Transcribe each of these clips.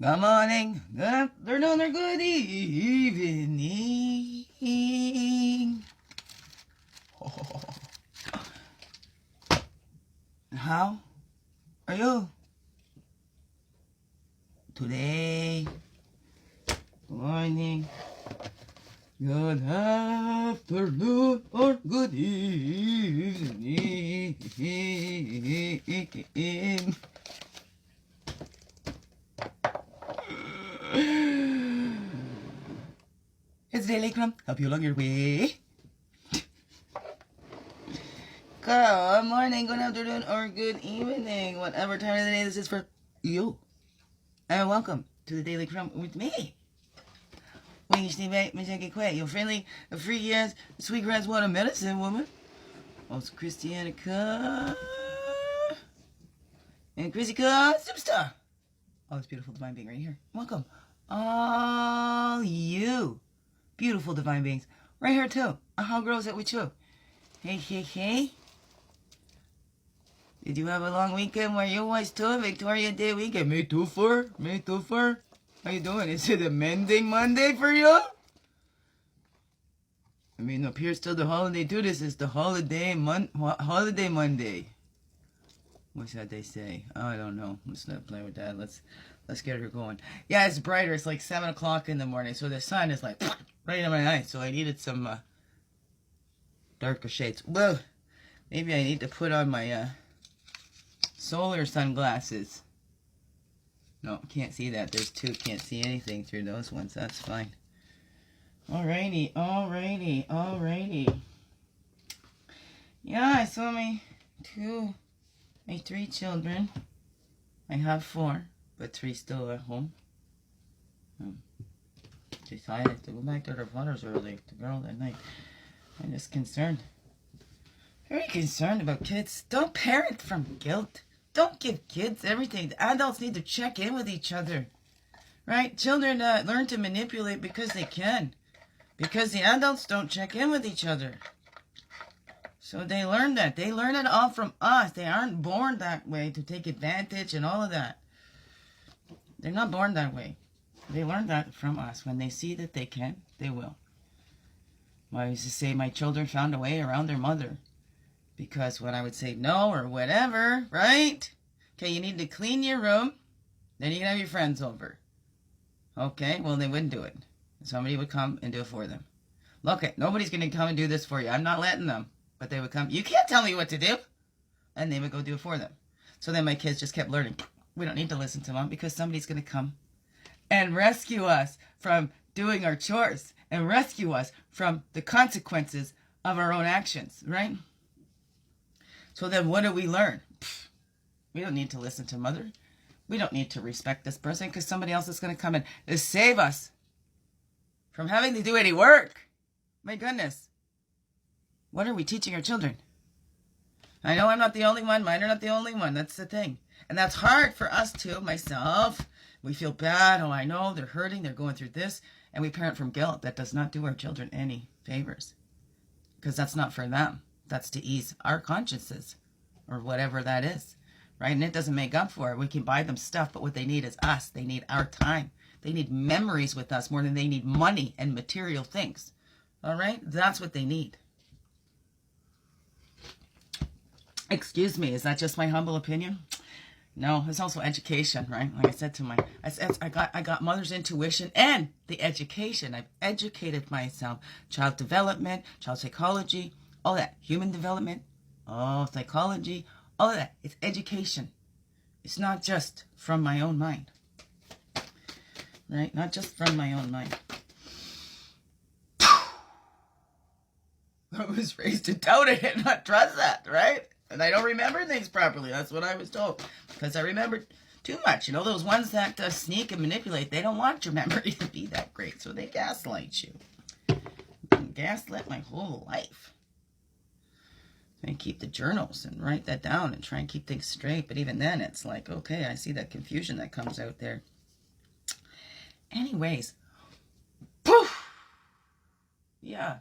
Good morning, good afternoon, or good evening. How are you today? Good morning, good afternoon, or good evening. It's Daily CRUMB. Help you along your way. Good morning, good afternoon, or good evening. Whatever time of the day this is for you. And welcome to the Daily CRUMB with me. Your friendly, free as sweet grass water medicine woman. Also Christianica. And Chrissica Superstar. Oh, this beautiful divine being right here. Welcome. All you beautiful divine beings. Right here too. How grows it with you? Hey. Did you have a long weekend where you was too? Victoria Day weekend. Me too for. How you doing? Is it a mending Monday for you? I mean, up here still the holiday too. This is the holiday Monday. What's that they say? Oh, I don't know. Let's not play with that. Let's get her going. Yeah, it's brighter. It's like 7 o'clock in the morning, so the sun is like right in my eyes. So I needed some darker shades. Well, maybe I need to put on my solar sunglasses. No, can't see that. There's two. Can't see anything through those ones. That's fine. Alrighty. Yeah, I saw my 3 children. I have 4, but 3 still at home. Decided to go back to their fathers early. The girl that night. I'm just concerned. Very concerned about kids. Don't parent from guilt. Don't give kids everything. The adults need to check in with each other. Right? Children learn to manipulate because they can. Because the adults don't check in with each other. So they learn that. They learn it all from us. They aren't born that way to take advantage and all of that. They're not born that way. They learn that from us. When they see that they can, they will. I used to say my children found a way around their mother. Because when I would say no or whatever, right? Okay, you need to clean your room. Then you can have your friends over. Okay, well, they wouldn't do it. Somebody would come and do it for them. Look, nobody's going to come and do this for you. I'm not letting them. But they would come. You can't tell me what to do. And they would go do it for them. So then my kids just kept learning. We don't need to listen to mom because somebody's going to come and rescue us from doing our chores and rescue us from the consequences of our own actions, right? So then what do we learn? We don't need to listen to mother. We don't need to respect this person because somebody else is going to come in to save us from having to do any work. My goodness. What are we teaching our children? I know I'm not the only one. Mine are not the only one. That's the thing. And that's hard for us too, myself. We feel bad. Oh, I know. They're hurting. They're going through this. And we parent from guilt. That does not do our children any favors. Because that's not for them. That's to ease our consciences. Or whatever that is. Right? And it doesn't make up for it. We can buy them stuff. But what they need is us. They need our time. They need memories with us more than they need money and material things. All right? That's what they need. Excuse me, is that just my humble opinion? No, it's also education, right? Like I said to I got mother's intuition and the education. I've educated myself. Child development, child psychology, all that. Human development, psychology, all of that. It's education. It's not just from my own mind. Right? Not just from my own mind. I was raised to doubt it and not trust that, right? And I don't remember things properly. That's what I was told. Because I remember too much. You know, those ones that sneak and manipulate, they don't want your memory to be that great. So they gaslight you. I've been gaslit my whole life. I keep the journals and write that down and try and keep things straight. But even then, it's like, okay, I see that confusion that comes out there. Anyways. Poof! Yeah.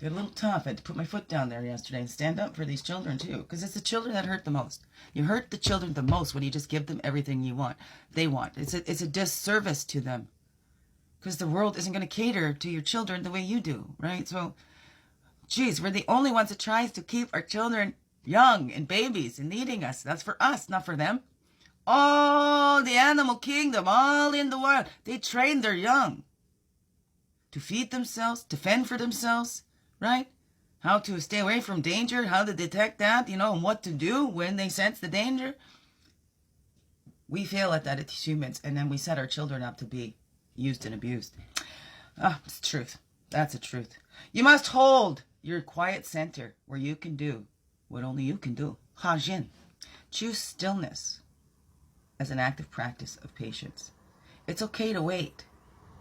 Get a little tough. I had to put my foot down there yesterday and stand up for these children too, because it's the children that hurt the most. You hurt the children the most when you just give them everything they want. It's a disservice to them, because the world isn't going to cater to your children the way you do, right? So, geez, we're the only ones that tries to keep our children young and babies and needing us. That's for us, not for them. All the animal kingdom, all in the wild, they train their young to feed themselves, to fend for themselves, right? How to stay away from danger, how to detect that, and what to do when they sense the danger. We fail at that as humans, and then we set our children up to be used and abused. It's the truth. That's the truth. You must hold your quiet center where you can do what only you can do. Hajin. Choose stillness as an active practice of patience. It's okay to wait.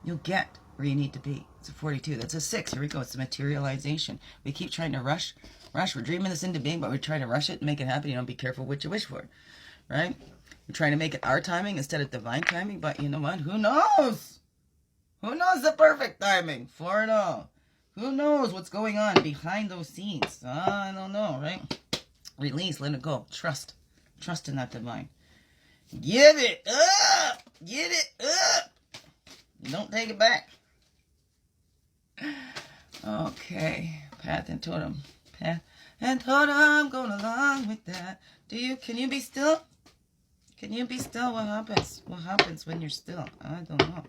You'll get where you need to be. It's a 42. That's a 6. Here we go. It's the materialization. We keep trying to rush. We're dreaming this into being, but we're trying to rush it and make it happen. Be careful what you wish for, right? We're trying to make it our timing instead of divine timing, but you know what? Who knows? Who knows the perfect timing for it all? Who knows what's going on behind those scenes? I don't know, right? Release, let it go. Trust in that divine. Give it up! Get it up! Don't take it back. Okay. Path and totem. Path and totem going along with that. Can you be still? Can you be still? What happens? What happens when you're still? I don't know.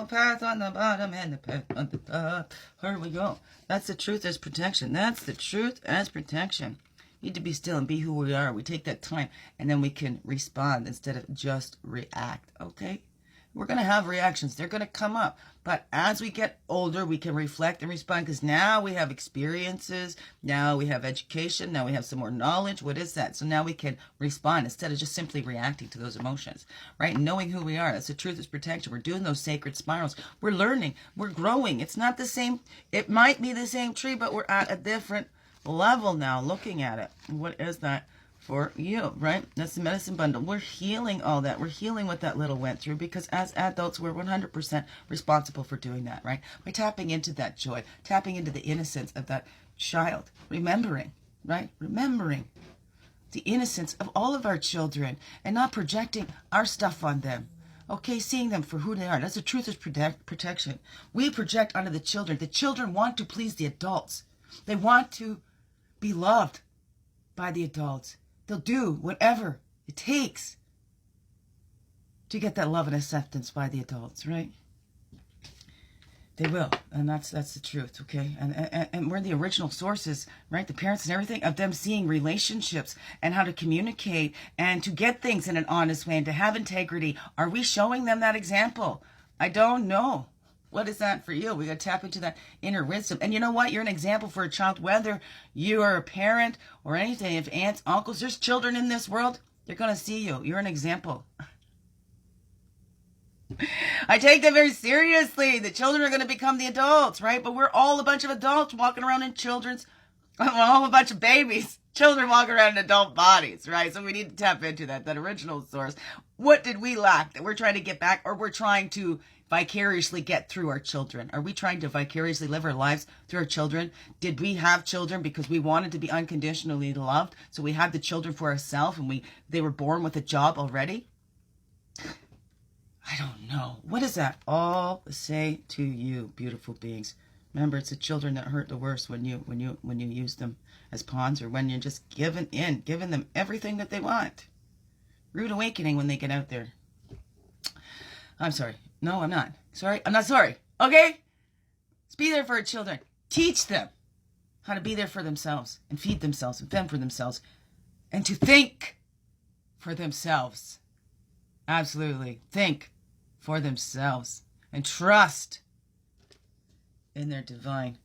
Path on the bottom and the path on the top. Here we go. That's the truth as protection. That's the truth as protection. Need to be still and be who we are. We take that time and then we can respond instead of just react. Okay? We're going to have reactions. They're going to come up. But as we get older, we can reflect and respond because now we have experiences. Now we have education. Now we have some more knowledge. What is that? So now we can respond instead of just simply reacting to those emotions, right? Knowing who we are. That's the truth is protection. We're doing those sacred spirals. We're learning. We're growing. It's not the same. It might be the same tree, but we're at a different level now looking at it. What is that for you, right? That's the medicine bundle. We're healing all that. We're healing what that little went through because as adults, we're 100% responsible for doing that, right? By tapping into that joy, tapping into the innocence of that child, remembering, right? Remembering the innocence of all of our children and not projecting our stuff on them. Okay, seeing them for who they are. That's the truth is protection. We project onto the children. The children want to please the adults. They want to be loved by the adults. They'll do whatever it takes to get that love and acceptance by the adults, right? They will, and that's the truth, okay? And we're the original sources, right? The parents and everything of them seeing relationships and how to communicate and to get things in an honest way and to have integrity. Are we showing them that example? I don't know. What is that for you? We got to tap into that inner wisdom. And you know what? You're an example for a child, whether you are a parent or anything. If aunts, uncles, there's children in this world, they're going to see you. You're an example. I take that very seriously. The children are going to become the adults, right? But we're all a bunch of adults walking around in we're all a bunch of babies. Children walking around in adult bodies, right? So we need to tap into that original source. What did we lack that we're trying to get back, or we're trying to vicariously get through our children? Are we trying to vicariously live our lives through our children? Did we have children because we wanted to be unconditionally loved? So we had the children for ourselves and they were born with a job already? I don't know. What does that all say to you, beautiful beings? Remember, it's the children that hurt the worst when you use them as pawns, or when you're just giving them everything that they want. Rude awakening when they get out there. I'm sorry. No, I'm not. Sorry? I'm not sorry. Okay? Let's be there for our children. Teach them how to be there for themselves and feed themselves and fend for themselves and to think for themselves. Absolutely. Think for themselves and trust in their divine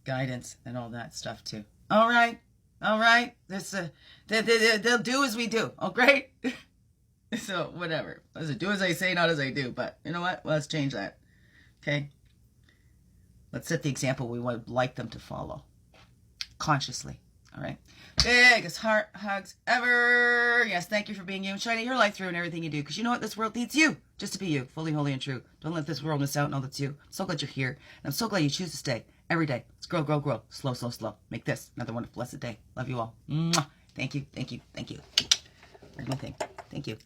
guidance and all that stuff too. All right? All right? They'll do as we do. Oh, great? So, whatever. Let's do as I say, not as I do. But, you know what? Well, let's change that. Okay? Let's set the example we would like them to follow. Consciously. All right? Biggest heart hugs ever. Yes, thank you for being you and shining your light through in everything you do. Because you know what? This world needs you. Just to be you. Fully, holy, and true. Don't let this world miss out on all that's you. I'm so glad you're here. And I'm so glad you choose to stay every day. Let's grow, grow, grow. Slow, slow, slow. Make this another wonderful, blessed day. Love you all. Mwah. Thank you, thank you, thank you. Where's my thing? Thank you.